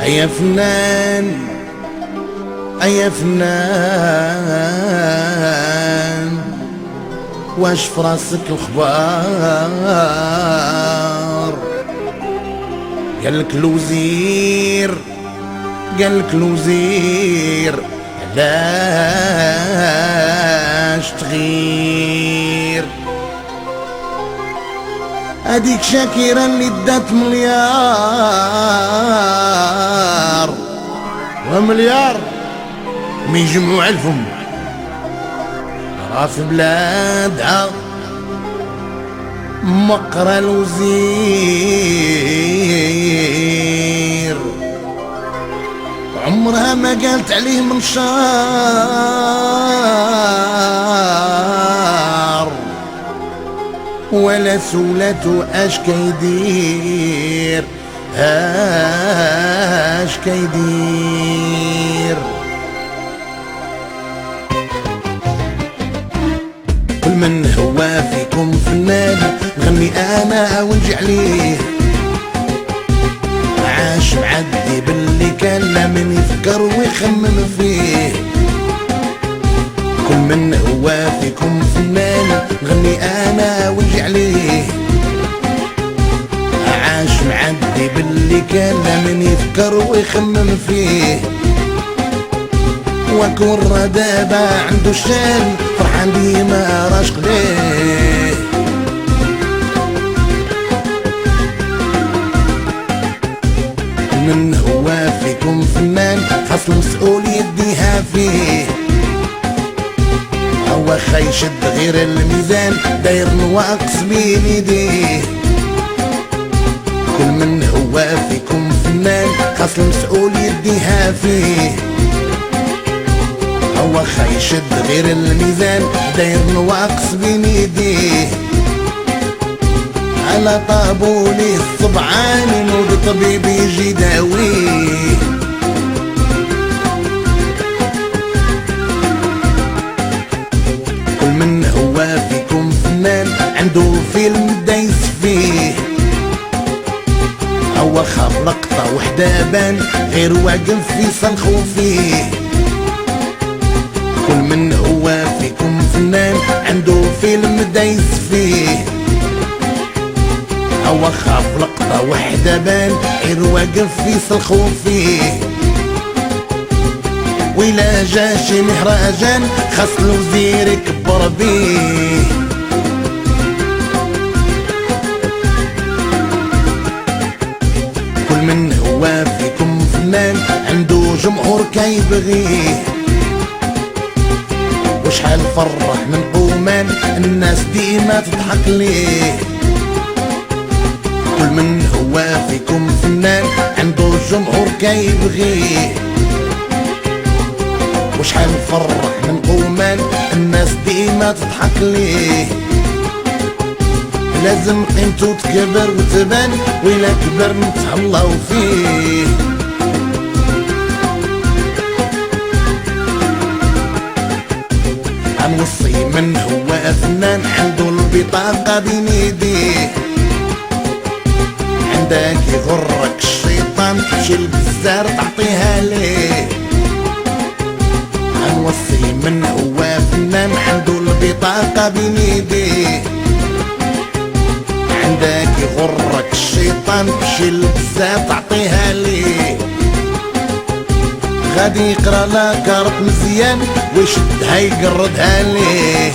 يا فنان يا فنان، واش فراسك الخبار؟ قالك الوزير قالك الوزير علاش تغير؟ هاديك شاكيرة اللي دات مليار ومليار ما يجمعوا علفهم، راه في بلادها مقرى الوزير، عمرها ما قالت عليه من شار، ولا سولته اش كيدير اش كيدير. كل من هو فيكم فنان غني انا ونجي عليه، عاش معدي باللي كان لا من يفكر ويخمم فيه. كل من هو فيكم فنان غني انا ونجي عليه، عاش معدي باللي كان لا من يفكر ويخمم فيه. وكون دابا عنده شان فرحان ديما راشق ليه. من هو فيكم فنان خاص المسؤول يديها فيه، هو خيشد غير الميزان داير نواقص بين يديه. كل من هو فيكم فنان خاص المسؤول يديها فيه، هو خيشد غير الميزان داير نواقص بين يديه. على طابولي الصبعان نوض طبيب يجي داويه. كل من هو فيكم فنان عنده فيلم دايس فيه، هو خاف لقطة وحدة بان غير واقف يصرخو فيه. كل من هو فيكم فنان عنده فيلم دايس فيه، هو خاف لقطة وحدة بان غير واقف يصرخو فيه. وإلا جا شي مهرجان خاص الوزير يكبر بيه. كل من هو فيكم فنان عنده جمهور كيبغيه، وشحال فرح من قومان الناس ديما تضحك ليه. كل من هو فيكم فنان عنده جمهور كيبغيه، وشحال فرح من قومان الناس ديما تضحك ليه. لازم قيمته تكبر وتبان وإلا كبر نتهلاو فيه. غنوصي من هو فنان عنده البطاقة بين يديه، عندك يغرك الشيطان تمشي للبزار تعطيها ليه. غنوصي من هو فنان عنده البطاقة بين يديه، عندك يغرك الشيطان تمشي للبزار تعطيها ليه. غادي يقرا لا كارت مزيان ويشدها يقردها ليه.